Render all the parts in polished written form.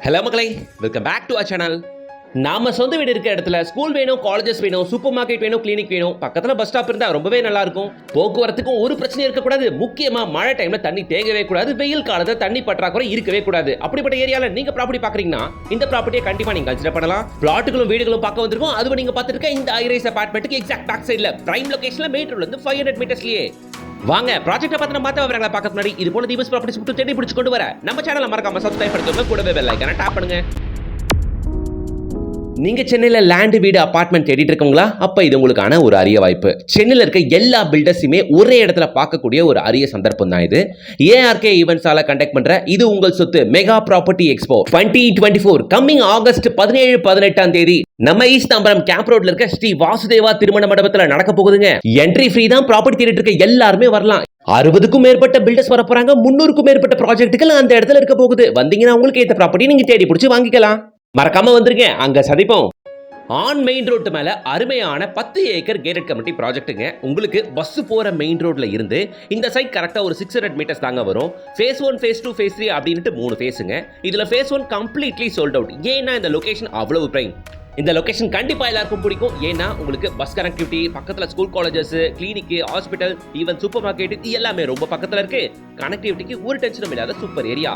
Hello மக்களே, welcome back to our channel. நாம சொந்த வீடு இருக்க இடத்துல ஸ்கூல் வேணும், காலேஜஸ் வேணும், சூப்பர் மார்க்கெட் வேணும், கிளினிக் வேணும், பக்கத்துல பஸ் ஸ்டாப் இருந்தா ரொம்பவே நல்லா இருக்கும். போக்குவரத்துக்கும் ஒரு பிரச்சனை இருக்கக்கூடாது. முக்கியமா மழை டைம்ல தண்ணி தேங்கவே கூடாது, வெயில் காலத்துல தண்ணி பற்றாக்குறை இருக்கவே கூடாது. அப்படிப்பட்ட ஏரியால நீங்க ப்ராப்பர்ட்டி பாக்குறீங்கன்னா இந்த ப்ராப்பர்ட்டியை கண்டிப்பா நீங்க கன்சிடர் பண்ணலாம். பிளாட்டுகளும் வீடுகளும் பார்க்க வந்திருக்கும். அதுவும் நீங்க பார்த்துட்டு இருக்க இந்த ஐரைஸ் அபார்ட்மெண்ட்டுக்கு எக்ஸாக்ட் பேக் சைடுல பிரைம் லொகேஷன்ல மெயின் ரோட்ல இருந்து 500 மீட்டர்ஸ்லயே. வாங்க ப்ராஜெக்ட்டை பார்த்து நம்ம மாத்த வரங்களா பார்க்க முன்னாடி இது போல தீபஸ் ப்ராப்பர்ட்டிஸ் மட்டும் தேடி பிடிச்சு கொண்டு வர நம்ம சேனலை மறக்காம சப்ஸ்கிரைப் பண்ணிக்கோங்க. கூடவே பெல் ஐகானை டாப் பண்ணுங்க. நீங்க சென்னையில லேண்ட் வீடு அபார்ட்மெண்ட் தேடிட்டு இருக்கீங்களா? அப்ப இது உங்களுக்கான ஒரு அரிய வாய்ப்பு. சென்னையில இருக்க எல்லா பில்டர்ஸுமே ஒரே இடத்துல பார்க்கக்கூடிய ஒரு அரிய சந்தர்ப்பம் தான் இது. ஏஆர்கே ஈவென்ட்ஸால கண்டக்ட் பண்ற இது உங்கள் சொத்து mega property expo 2024 coming August 17-18 தேதி நம்ம ஈஸ்ட் தாம்பரம் கேம்ப் ரோட்ல இருக்க ஸ்ரீ வாசுதேவா திருமண மண்டபத்துல நடக்க போகுதுங்க. என்ட்ரி ஃப்ரீ தான். ப்ராப்பர்ட்டி தேடிட்டு இருக்க எல்லாருமே வரலாம். 60க்கும் மேற்பட்ட பில்டர்ஸ் வர போறாங்க. 300க்கும் மேற்பட்ட ப்ராஜெக்ட்டுகள் அந்த இடத்துல இருக்க போகுது. வந்தீங்கன்னா உங்களுக்கு ஏத்த ப்ராப்பர்ட்டி நீங்க தேடி பிடிச்சு வாங்கிக்கலாம். மறக்காம வந்துருங்க, அங்க சதிப்போம். ஆன் மெயின் ரோட்டு மேல அருமையான 10 ஏக்கர் கேட்டட் கம்யூனிட்டி ப்ராஜெக்ட்டுங்க. உங்களுக்கு பஸ் போற மெயின் ரோட்ல இருந்து இந்த சைட் கரெக்டா ஒரு 600 மீட்டர்ஸ் தாங்க வரும். ஃபேஸ் 1, ஃபேஸ் 2, ஃபேஸ் 3 அப்படின்ட்டு 3 ஃபேஸுங்க. இதுல ஃபேஸ் 1 கம்ப்ளீட்லி சோல்ட் அவுட். ஏன்னா இந்த லொகேஷன் அவ்வளவு பிரைம். இந்த லொகேஷன் கண்டிப்பா எல்லாருக்கும் பிடிக்கும். ஏன்னா உங்களுக்கு பஸ் கனெக்டிவிட்டி, பக்கத்துல school, colleges, clinic, hospital, even super market இது எல்லாமே ரொம்ப பக்கத்துல இருக்கு. கனெக்டிவிட்டிக்கு ஒரு டென்ஷனும் இல்லாத சூப்பர் ஏரியா.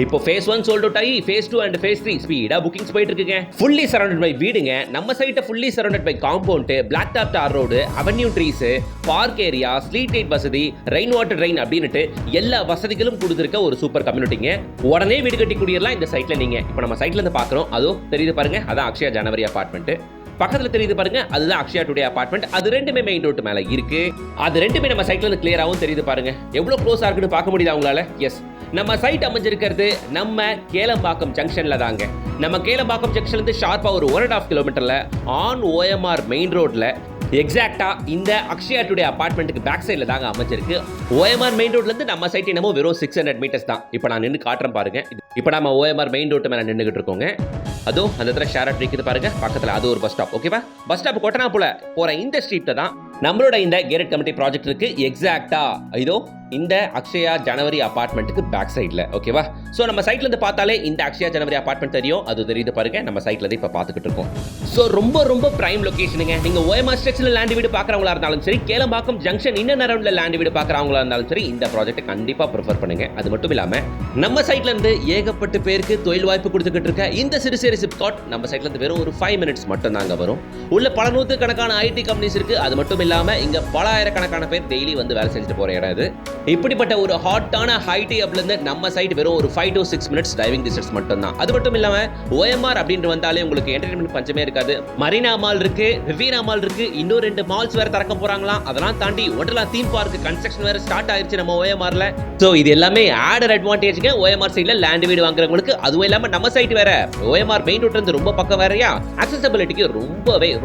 இப்போ ஃபேஸ் 1 சோல்ட் அவுட் ஆகி ஃபேஸ் 2 அண்ட் ஃபேஸ் 3 ஸ்பீடா புக்கிங்ஸ் போயிட்டு இருக்குங்க. ஃபுல்லி சரௌண்டட் பை வீடுங்க. நம்ம சைட்ட fully surrounded by compound, block top தார் road, avenue trees, park area, street light வசதி, ரெயின் வாட்டர் ட்ரெயின் அப்படின்னுட்டு எல்லா வசதிகளும் கொடுத்திருக்க ஒரு சூப்பர் கம்யூனிட்டிங்க. உடனே வீடு கட்டி குடியேறலாம் இந்த சைட்ல. நீங்க இப்போ நம்ம சைட்ல இருந்து பாக்குறோம். அதோ தெரியுது பாருங்க, அதான் அக்ஷயா ஜனவரி அபார்ட்மெண்ட். பக்கத்துல தெரியுது பாருங்க, அதுதான் அக்ஷயா டுடே அபார்ட்மெண்ட். அது ரெண்டுமே மெயின் ரோட் மேல இருக்கு. அது ரெண்டுமே நம்ம சைட்ல இருந்து கிளியராவும் தெரியுது பாருங்க. எவ்வளவு க்ளோஸா இருக்குன்னு பார்க்க முடியுதா உங்களால? எஸ், நம்ம சைட் அமைஞ்சிருக்கிறது நம்ம கேளம்பாக்கம் ஜங்ஷன்ல தாங்க. நம்ம கேளம்பாக்கம் ஜங்ஷன்ல இருந்து ஷார்ப்பா ஒரு 1.5 கிலோமீட்டர்ல ஆன் OMR மெயின் ரோட்ல எக்ஸாக்டா இந்த அக்ஷயா டுடே அபார்ட்மெண்ட்டுக்கு பேக் சைட்ல தாங்க அமைஞ்சிருக்கு. OMR மெயின் ரோட்ல இருந்து நம்ம சைட் என்னமோ வெறும் 600 மீட்டர்ஸ் தான். இப்போ நான் நின்று காட்டுறேன் பாருங்க. இப்போ நம்ம OMR மெயின் ரோட்டு மேல நின்றுகிட்டு இருக்கோங்க. அதோ அந்த இடத்துல ஷேர் ஆட் இருக்குது பாருங்க, பக்கத்துல அது ஒரு பஸ் ஸ்டாப். ஓகேவா? பஸ் ஸ்டாப் கொட்டனா போல போற இந்த ஸ்ட்ரீட்ல தான் நம்மளோட இந்த கேட்டட் கம்யூனிட்டி ப்ராஜெக்ட் இருக்கு. எக்ஸாக்டா இதோ இந்த அக்ஷயா ஜனவரி அபார்ட்மெண்ட்டுக்கு பேக் சைட்ல. ஓகேவா? சோ நம்ம சைட்ல இருந்து பார்த்தாலே இந்த அக்ஷயா ஜனவரி அபார்ட்மெண்ட் தெரியும். அது தெரியுது பாருங்க, நம்ம சைட்ல இருந்து இப்ப பாத்துக்கிட்டு இருக்கோம். சோ ரொம்ப ரொம்ப பிரைம் லொகேஷனுங்க. நீங்க OMR ஸ்ட்ரக்சர்ல லேண்ட் வீடு பாக்குறவங்களா இருந்தாலும் சரி, கேளம்பாக்கம் ஜங்ஷன் இன்னர் அரவுண்ட்ல லேண்ட் வீடு பாக்குறவங்களா இருந்தாலும் சரி, இந்த ப்ராஜெக்ட் கண்டிப்பா ப்ரிஃபர் பண்ணுங்க. அது மட்டும் இல்லாம நம்ம சைட்ல இருந்து ஏகப்பட்ட பேருக்கு தொழில் வாய்ப்பு கொடுத்துக்கிட்டு இருக்க இந்த சிறுசேரி சிப்காட் நம்ம சைட்ல இருந்து வெறும் ஒரு 5 மினிட்ஸ் மட்டும் தாங்க வரும். உள்ள பல நூற்றுக்கணக்கான IT கம்பெனிஸ் இருக்கு. அது மட்டும் இல்லாம இங்க பல ஆயிரக்கணக்கான பேர் டெய்லி வந்து வேலை செஞ்சுட்டு போற இடம் இது. இப்படிப்பட்ட ஒரு ஹாட்டான ஹைடி அப்ல இருந்து நம்ம சைட் வெறும் ஒரு 5 to 6 மினிட்ஸ் டிரைவிங் டிஸ்டன்ஸ் மட்டும் தான். அது மட்டும் இல்லாம OMR அப்படினு வந்தாலே உங்களுக்கு என்டர்டெயின்மென்ட் பஞ்சமே இருக்காது. மரீனா மால் இருக்கு, விவீனா மால் இருக்கு, இன்னும் 2 மால்ஸ் வேற திறக்க போறாங்களாம். அதெல்லாம் தாண்டி ஒண்டர்லா தீம் பார்க் கன்ஸ்ட்ரக்ஷன் வேற ஸ்டார்ட் ஆயிருச்சு நம்ம OMRல. சோ இது எல்லாமே ஆடட் அட்வான்டேஜ்ங்க OMR சைடுல லேண்ட் வீடு வாங்குறவங்களுக்கு. அதுவும் இல்லாம நம்ம சைட் வேற OMR மெயின் ரோட்ல இருந்து ரொம்ப பக்கம் வேறயா, அக்சஸபிலிட்டிக்கு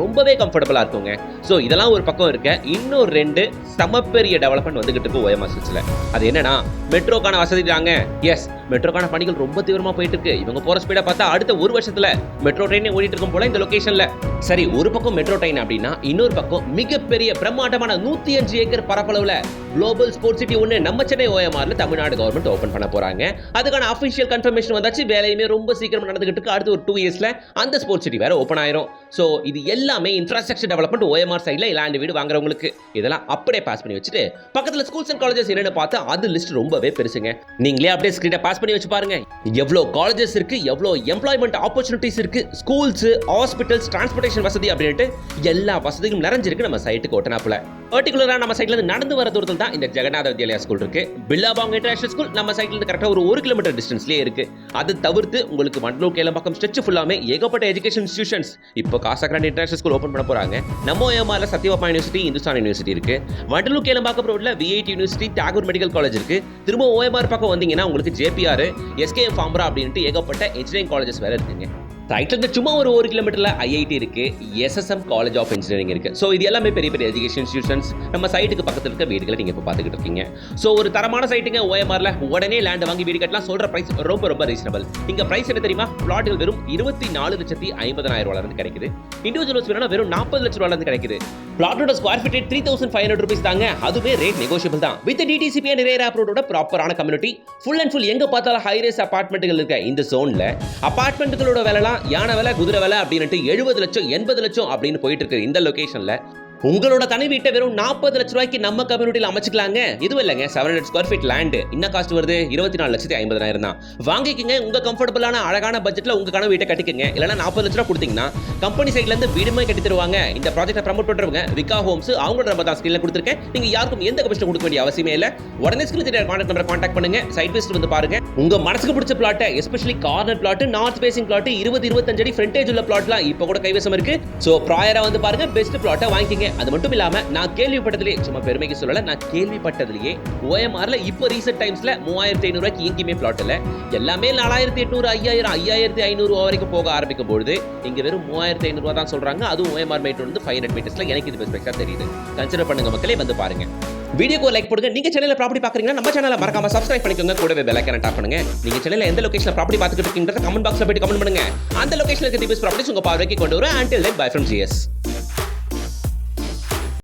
ரொம்பவே கம்ஃபர்ட்டபிளா இருக்குங்க. சோ இதெல்லாம் ஒரு பக்கம் இருக்க, இன்னும் 2 சமப்பெரிய டெவலப்மெண்ட் வந்துகிட்டு இருக்கு OMR ஸ்ட்ரீட்ல. அது என்னன்னா மெட்ரோக்கான வசதி தாங்க. எஸ், மெட்ரோக்கான பணிகள் ரொம்ப தீவிரமா போயிட்டு இருக்கு. இவங்க போற ஸ்பீடா பார்த்தா அடுத்த ஒரு வருஷத்துல மெட்ரோ ட்ரெயினே ஓடிட்டு இருக்கும் போல இந்த லொகேஷன்ல. சரி, ஒரு பக்கம் மெட்ரோ ட்ரெயின் அப்படின்னா இன்னொரு பக்கம் மிகப்பெரிய பிரம்மாண்டமான 105 ஏக்கர் பரப்பளவுல குளோபல் ஸ்போர்ட்ஸ் சிட்டி ஒன்று நம்ம சென்னை OMRல தமிழ்நாடு கவர்மெண்ட் ஓபன் பண்ண போறாங்க. அதுக்கான அபிஷியல் கன்ஃபர்மேஷன் வந்தாச்சு. வேலையுமே ரொம்ப சீக்கிரம் நடந்துகிட்டு இருக்கு. அடுத்த ஒரு 2 இயர்ஸ்ல அந்த ஸ்போர்ட்ஸ் சிட்டி வேற ஓபன் ஆயிரும். சோ இது எல்லாமே இன்ஃப்ராஸ்ட்ரக்சர் டெவலப்மெண்ட் OMR சைடுல லேண்ட் வீடு வாங்குறவங்களுக்கு. இதெல்லாம் அப்படியே பாஸ் பண்ணி வச்சுட்டு பக்கத்துல ஸ்கூல்ஸ் அண்ட் காலேஜஸ் என்னன்னு பார்த்தா அது லிஸ்ட் ரொம்பவே பெருசுங்க. நீங்களே அப்படியே ஸ்கிரீனை பாஸ் பண்ணி வச்சு பாருங்க. எவ்வளவு காலேஜஸ் இருக்கு, எவ்வளவு எம்ப்ளாய்மெண்ட் ஆப்பர்ச்சுனிட்டிஸ் இருக்கு, ஸ்கூல்ஸ், ஹாஸ்பிட்டல்ஸ், டிரான்ஸ்போர்ட்டேஷன் வசதி அப்படின்ட்டு எல்லா வசதியும் நிறைஞ்சிருக்கு நம்ம சைட்டுக்கு ஒட்டனாப்புல. பர்டிகுலரா நம்ம சைட்ல இருந்து நடந்து வர தூரத்தில் தான் இந்த ஜெகநாத வித்யாலயா ஸ்கூல் இருக்கு. பில்லாபாங் இன்டர்நேஷனல் ஸ்கூல் நம்ம சைட்ல இருந்து கரெக்டா ஒரு 1 கிலோமீட்டர் டிஸ்டன்ஸ்லயே இருக்கு. அது தவிர்த்து உங்களுக்கு மண்டலூர் கேளம்பாக்கம் ஸ்ட்ரெச் ஃபுல்லாமே ஏகப்பட்ட எஜுகேஷன் இன்ஸ்டிடியூஷன்ஸ். இப்போ காசாகிராண்ட் இன்டர்நேஷனல் ஸ்கூல் ஓபன் பண்ண போறாங்க. நம்ம OMRல சத்யபாமா யூனிவர்சிட்டி, இந்துஸ்தான் யூனிவர்சிட்டி இருக்கு. மண்டலூர் கேளம்பாக்கம் ரோட்ல V8 university, Tagore medical college இருக்கு. திரும்ப OMR பக்கம் வந்தீங்கன்னா உங்களுக்கு JPR, SKM ஃபார்மரா அப்படின்ட்டு ஏகப்பட்ட இன்ஜினியரிங் காலேஜஸ் வேற இருக்குங்க. சைட்ல இருந்து சும்மா ஒரு 1 கிலோமீட்டர்ல ஐஐடி இருக்கு, எஸ்எஸ்எம் காலேஜ் ஆஃப் இன்ஜினியரிங் இருக்கு. ஸோ இது எல்லாமே பெரிய பெரிய எஜுகேஷன் இன்ஸ்டியூஷன்ஸ். நம்ம சைட்டுக்கு பக்கத்தில் இருக்க வீடுகளை நீங்க இப்போ பார்த்துக்கிட்டு இருக்கீங்க. ஸோ ஒரு தரமான சைட்டுங்க ஓஎம்ஆர்ல உடனே லேண்ட் வாங்கி வீடு கட்டலாம். சொல்ற பிரைஸ் ரொம்ப ரொம்ப ரீசனபிள். இங்க பிரைஸ் என்ன தெரியுமா? பிளாட்டுகள் வெறும் 24,50,000 இருந்து கிடைக்குது. இண்டிவிஜுவல்ஸ் வேணும்னா வெறும் 40 லட்ச ரூபாயில இருந்து கிடைக்குது. பிளாட்டோட ஸ்கொயர் ஃபீட் 3,500 ரூபீஸ் தாங்க. அதுவே ரேட் நெகோஷியபிள் தான். வித் டிடிசிபி அண்ட் ரேர் அப்ரோடோட ப்ராப்பரான கம்யூனிட்டி, ஃபுல் அண்ட் ஃபுல் எங்க பார்த்தாலும் ஹை ரேஸ் அபார்ட்மெண்ட்டுகள் இருக்க இந்த ஜோன்ல அபார்ட்மெண்ட்டுகளோட விலைலாம் யானை விலை குதிரை விலை அப்படின்ட்டு 70 லட்சம் 80 லட்சம் அப்படின்னு போயிட்டு இருக்கு. இந்த லொகேஷன்ல உங்களோட தனி வீட்டை வெறும் 40 லட்ச ரூபாய்க்கு நம்ம கம்யூனிட்டியில் அமைச்சுக்கலாங்க. இதுவும் இல்லைங்க, 700 ஸ்கொயர் ஃபீட் லேண்ட் என்ன காஸ்ட் வருது? 24,50,000 தான். வாங்கிக்கங்க. உங்க கம்ஃபர்டபுளான அழகான பட்ஜெட்ல உங்க கனவு வீட்டை கட்டிக்கங்க. இல்லைன்னா 40 லட்ச ரூபா கொடுத்தீங்கன்னா கம்பெனி சைட்ல இருந்து வீடுமே கட்டி தருவாங்க. இந்த ப்ராஜெக்ட்டை ப்ரமோட் பண்றவங்க விகா ஹோம்ஸ், அவங்களோட நம்பர் தான் ஸ்கிரீன்ல கொடுத்துருக்கேன். நீங்க யாருக்கும் எந்த கமிஷன் கொடுக்க வேண்டிய அவசியமே இல்லை. உடனே ஸ்கிரீன் தெரியாத கான்டாக்ட் நம்பரை கான்டாக்ட் பண்ணுங்க. சைட் விசிட் வந்து பாருங்க. உங்க மனசுக்கு பிடிச்ச plot, especially corner plot, north facing plot, 20-25 அடி ஃப்ரண்டேஜ் உள்ள பிளாட்லாம் இப்போ கூட கைவசம் இருக்கு. ஸோ ப்ராயரா வந்து பாருங்க, பெஸ்ட் பிளாட்டை வாங்கிக்கங்க. அது மட்டும் இல்லாம நான் கேள்விப்பட்டதிலேயே, சும்மா பெருமைக்கு சொல்லல, நான் கேள்விப்பட்டதிலேயே ஓஎம்ஆர்ல இப்போ ரீசெண்ட் டைம்ஸ்ல 3,500 ரூபாய்க்கு எங்கேயுமே பிளாட் இல்ல. எல்லாமே 4,800, 5,000, 5,500 வரைக்கும் போக ஆரம்பிக்கும் பொழுது இங்க வெறும் 3,500 ரூபாய் தான் சொல்றாங்க. அதுவும் ஓஎம்ஆர் மேட் வந்து 500 மீட்டர்ஸ்ல. எனக்கு இது பெஸ்ட் தெரியுது. கன்சிடர் பண்ணுங்க மக்களே, வந்து பாருங்க. வீடியோக்கு லைக் போடுங்க. நீங்க சேனல்ல ப்ராப்பர்ட்டி பாக்குறீங்கன்னா நம்ம சேனலை மறக்காம சப்ஸ்கிரைப் பண்ணிக்கோங்க. கூடவே பெல் ஐகானை டாப் பண்ணுங்க. நீங்க சேனல்ல எந்த லொகேஷன்ல ப்ராப்பர்ட்டி பார்த்துட்டு இருக்கீங்கன்றத கமெண்ட் பாக்ஸ்ல போய் கமெண்ட் பண்ணுங்க. அந்த லொகேஷன்ல இருக்க தி பெஸ்ட் ப்ராப்பர்ட்டிஸ் உங்க பார்வைக்கு கொண்டு வர. until then bye from GS.